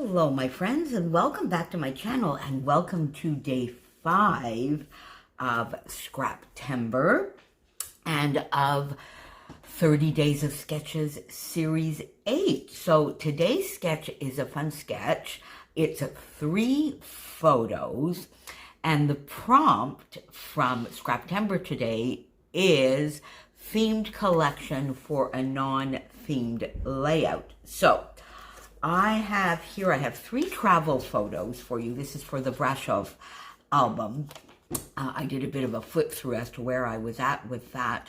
Hello, my friends, and welcome back to my channel, and welcome to day 5 of Scraptember and of 30 Days of Sketches Series 8. So today's sketch is a fun sketch. It's 3 photos, and the prompt from Scraptember today is themed collection for a non-themed layout. So I have 3 travel photos for you. This is for the Brasov album. I did a bit of a flip through as to where I was at with that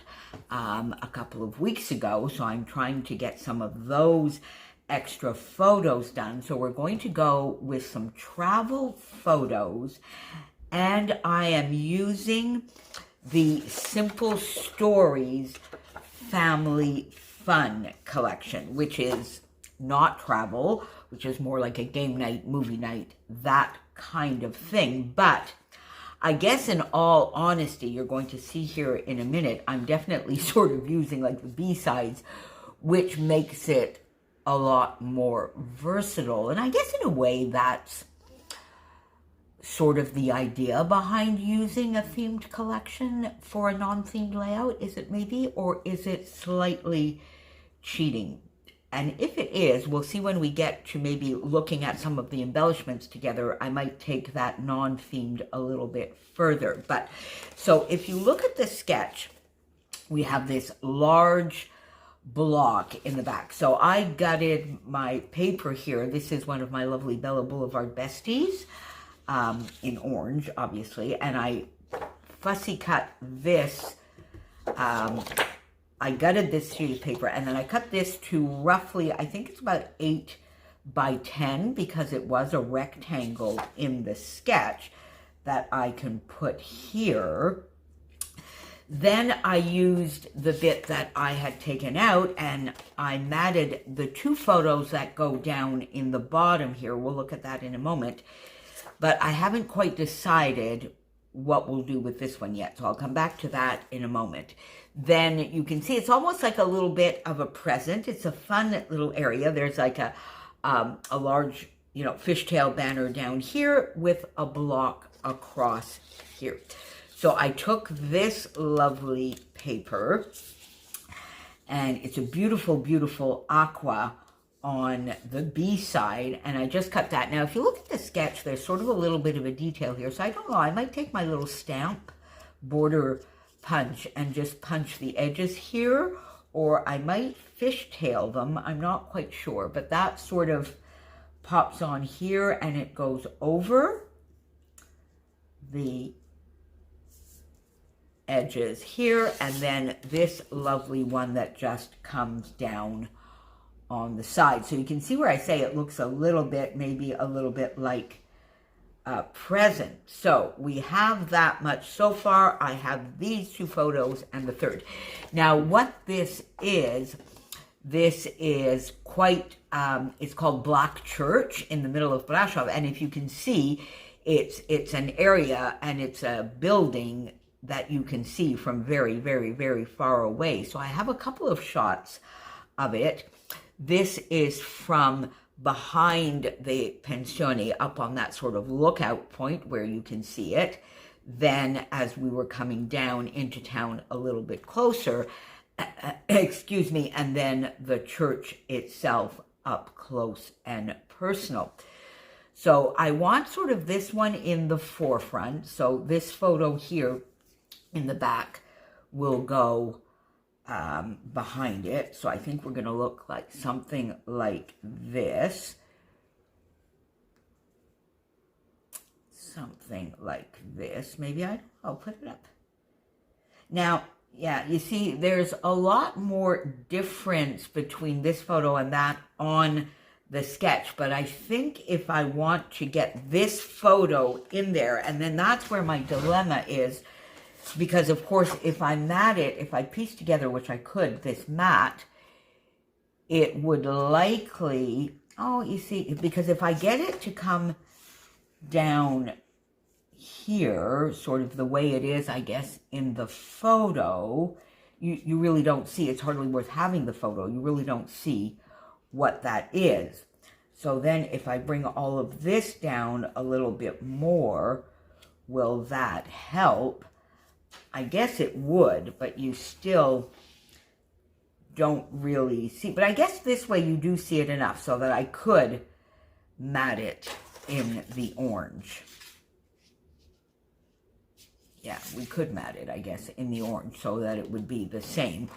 a couple of weeks ago. So I'm trying to get some of those extra photos done. So we're going to go with some travel photos. And I am using the Simple Stories Family Fun collection, which is not travel, which is more like a game night, movie night, that kind of thing. But I guess in all honesty, you're going to see here in a minute, I'm definitely sort of using like the B-sides, which makes it a lot more versatile. And I guess in a way that's sort of the idea behind using a themed collection for a non-themed layout, is it maybe? Or is it slightly cheating? And if it is, we'll see when we get to maybe looking at some of the embellishments together, I might take that non-themed a little bit further. But so if you look at the sketch, we have this large block in the back. So I gutted my paper here. This is one of my lovely Bella Boulevard besties in orange, obviously. And I fussy cut this. I gutted this sheet of paper, and then I cut this to roughly, I think it's about 8 by 10, because it was a rectangle in the sketch that I can put here. Then I used the bit that I had taken out, and I matted the 2 photos that go down in the bottom here. We'll look at that in a moment. But I haven't quite decided what we'll do with this one yet, so I'll come back to that in a moment. Then you can see it's almost like a little bit of a present. It's a fun little area. There's like a large, fishtail banner down here with a block across here. So I took this lovely paper, and it's a beautiful, beautiful aqua on the B side, and I just cut that. Now, if you look at the sketch, there's sort of a little bit of a detail here, so I don't know, I might take my little stamp border punch and just punch the edges here, or I might fishtail them. I'm not quite sure, but that sort of pops on here, and it goes over the edges here, and then this lovely one that just comes down on the side. So you can see where I say it looks a little bit, maybe a little bit like a present. So we have that much so far. I have these 2 photos and the third. Now what this is quite, it's called Black Church in the middle of Brasov. And if you can see, it's an area, and it's a building that you can see from very, very, very far away. So I have a couple of shots of it. This is from behind the pensione, up on that sort of lookout point where you can see it. Then as we were coming down into town a little bit closer, excuse me, and then the church itself up close and personal. So I want sort of this one in the forefront. So this photo here in the back will go behind it. So I think we're going to look like something like this. Something like this. Maybe I'll put it up. Now, yeah, you see, there's a lot more difference between this photo and that on the sketch. But I think if I want to get this photo in there, and then that's where my dilemma is, because, of course, if I mat it, if I piece together, which I could, this mat, it would likely, you see, because if I get it to come down here, sort of the way it is, I guess, in the photo, you really don't see, it's hardly worth having the photo. You really don't see what that is. So then if I bring all of this down a little bit more, will that help? I guess it would, but you still don't really see. But I guess this way you do see it enough so that I could matte it in the orange. Yeah, we could matte it, I guess, in the orange so that it would be the same.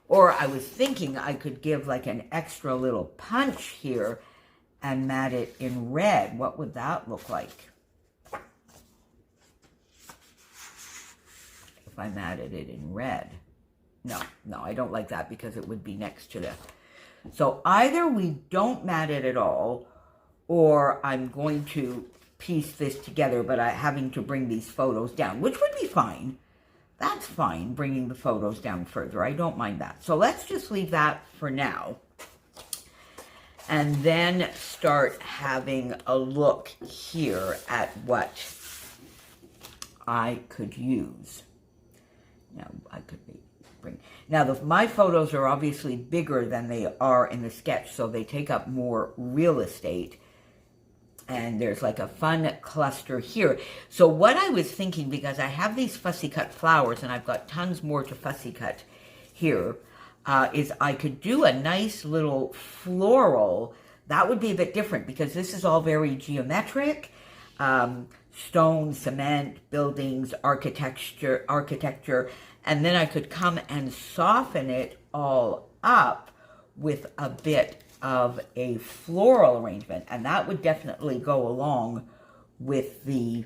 Or I was thinking I could give like an extra little punch here and matte it in red. What would that look like? If I matted it in red. No, I don't like that because it would be next to the... So either we don't matte it at all, or I'm going to piece this together, but having to bring these photos down, which would be fine. That's fine, bringing the photos down further. I don't mind that. So let's just leave that for now. And then start having a look here at what I could use. Now, I could bring... Now, my photos are obviously bigger than they are in the sketch, so they take up more real estate. And there's like a fun cluster here. So what I was thinking, because I have these fussy cut flowers, and I've got tons more to fussy cut here, is I could do a nice little floral. That would be a bit different because this is all very geometric. Stone, cement, buildings, architecture. And then I could come and soften it all up with a bit of a floral arrangement. And that would definitely go along with the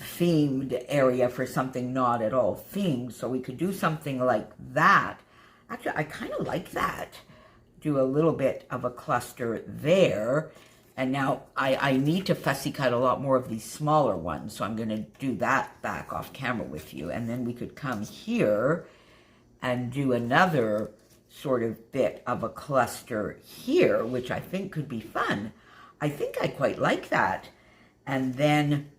themed area for something not at all themed. So we could do something like that. Actually, I kind of like that. Do a little bit of a cluster there. And now I need to fussy cut a lot more of these smaller ones. So I'm going to do that back off camera with you. And then we could come here and do another sort of bit of a cluster here, which I think could be fun. I think I quite like that. And then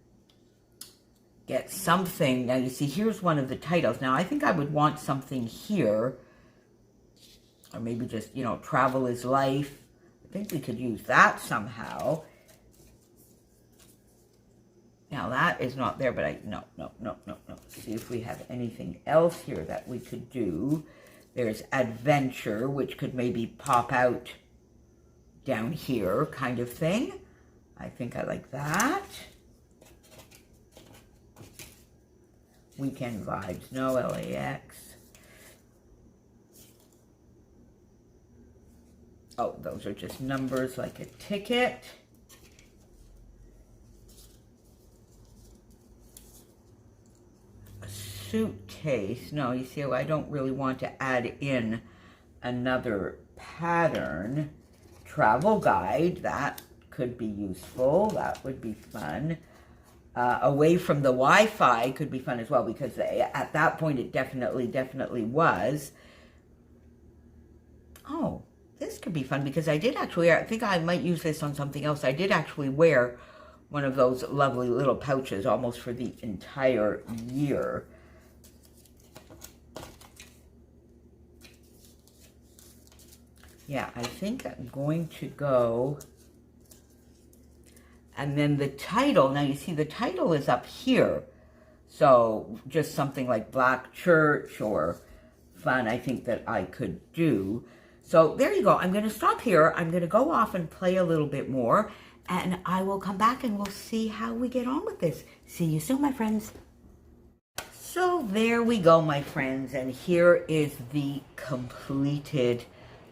get something. Now you see, here's one of the titles. Now I think I would want something here. Or maybe just, you know, travel is life. I think we could use that somehow. Now that is not there, but no. See if we have anything else here that we could do. There's adventure, which could maybe pop out down here, kind of thing. I think I like that. Weekend vibes, no LAX. Oh, those are just numbers like a ticket. A suitcase. No, you see, I don't really want to add in another pattern. Travel guide, that could be useful. That would be fun. Away from the Wi-Fi could be fun as well, because at that point it definitely was. Oh, this could be fun, because I did actually, I think I might use this on something else. I did actually wear one of those lovely little pouches almost for the entire year. Yeah, I think I'm going to go. And then the title, now you see the title is up here. So just something like Black Church or fun, I think that I could do. So there you go. I'm going to stop here. I'm going to go off and play a little bit more. And I will come back and we'll see how we get on with this. See you soon, my friends. So there we go, my friends. And here is the completed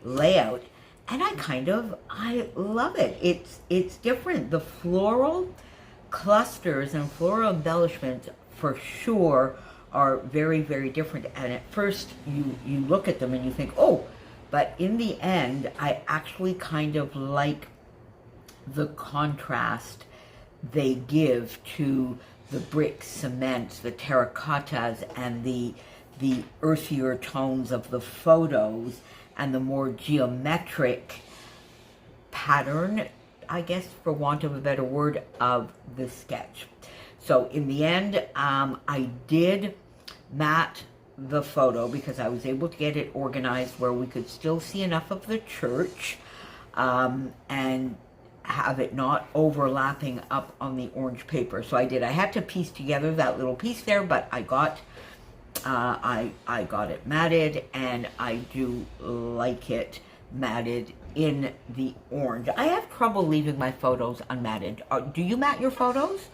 layout. And I love it. It's different. The floral clusters and floral embellishments for sure are very, very different. And at first you look at them and you think, oh, but in the end, I actually kind of like the contrast they give to the brick cement, the terracottas, and the earthier tones of the photos, and the more geometric pattern, I guess, for want of a better word, of the sketch. So in the end, I did matte the photo because I was able to get it organized where we could still see enough of the church and have it not overlapping up on the orange paper. So I did. I had to piece together that little piece there, but I got I got it matted, and I do like it matted in the orange. I have trouble leaving my photos unmatted. Do you mat your photos?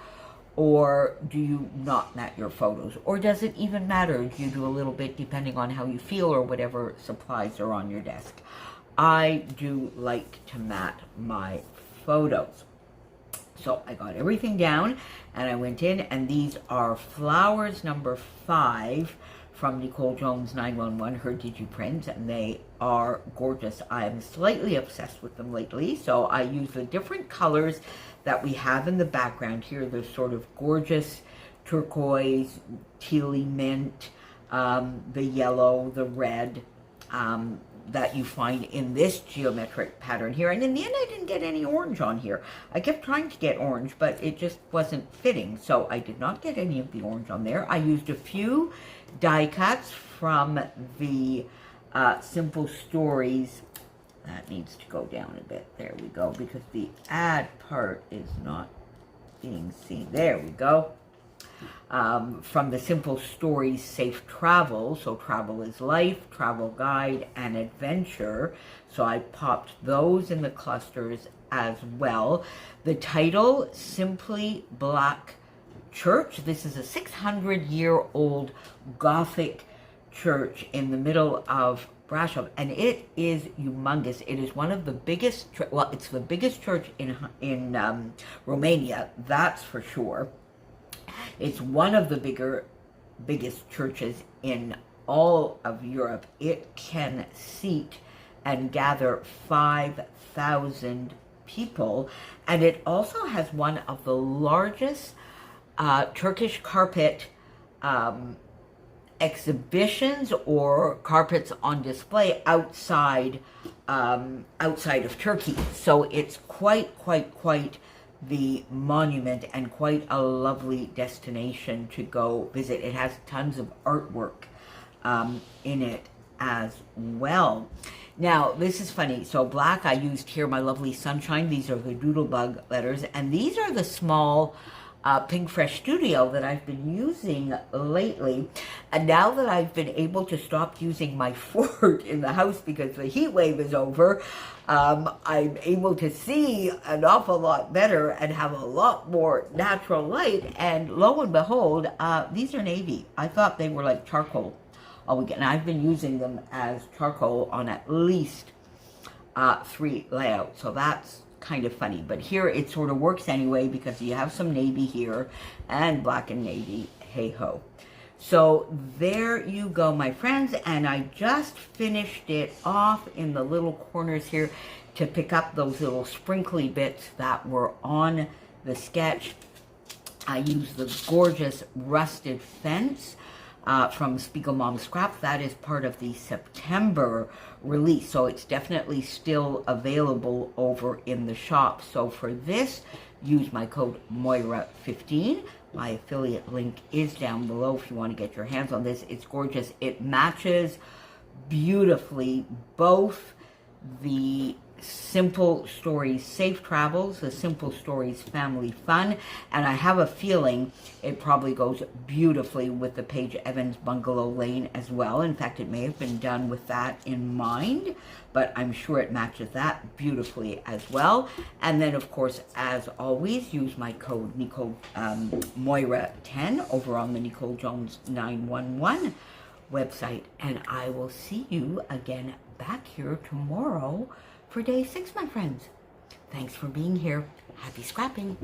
Or do you not mat your photos? Or does it even matter? Do you do a little bit depending on how you feel or whatever supplies are on your desk? I do like to mat my photos. So I got everything down and I went in, and these are flowers number 5 from Nicole Jones 911, her DigiPrints, and they are gorgeous. I'm slightly obsessed with them lately, so I use the different colors that we have in the background here. They're sort of gorgeous turquoise, tealy mint, the yellow, the red, that you find in this geometric pattern here. And in the end, I didn't get any orange on here. I kept trying to get orange, but it just wasn't fitting. So I did not get any of the orange on there. I used a few die cuts from the Simple Stories. That needs to go down a bit. There we go, because the add part is not being seen. There we go. From the Simple Stories Safe Travel. So Travel is Life, Travel Guide, and Adventure. So I popped those in the clusters as well. The title, Simply Black Church. This is a 600-year-old Gothic church in the middle of Brasov, and it is humongous. It is one of the biggest, well, it's the biggest church in Romania, that's for sure. It's one of the biggest churches in all of Europe. It can seat and gather 5,000 people, and it also has one of the largest Turkish carpet exhibitions or carpets on display outside of Turkey. So it's quite the monument and quite a lovely destination to go visit. It has tons of artwork in it as well. Now, this is funny. So black, I used here my lovely sunshine. These are the Doodlebug letters, and these are the small Pink Fresh Studio that I've been using lately. And now that I've been able to stop using my fort in the house because the heat wave is over, I'm able to see an awful lot better and have a lot more natural light. And lo and behold, these are navy. I thought they were like charcoal. And I've been using them as charcoal on at least 3 layouts. So that's kind of funny, but here it sort of works anyway because you have some navy here and black and navy. Hey ho. So there you go, my friends, and I just finished it off in the little corners here to pick up those little sprinkly bits that were on the sketch. I used the gorgeous rusted fence from Spiegel Mom Scrap. That is part of the September release, so it's definitely still available over in the shop. So for this, use my code Moira15. My affiliate link is down below if you want to get your hands on this. It's gorgeous. It matches beautifully both the Simple Stories Safe Travels, the Simple Stories Family Fun, and I have a feeling it probably goes beautifully with the Paige Evans Bungalow Lane as well. In fact, it may have been done with that in mind, but I'm sure it matches that beautifully as well. And then, of course, as always, use my code Moira10 over on the Nicole Jones 911 website, and I will see you again back here tomorrow for day 6, my friends. Thanks for being here. Happy scrapping.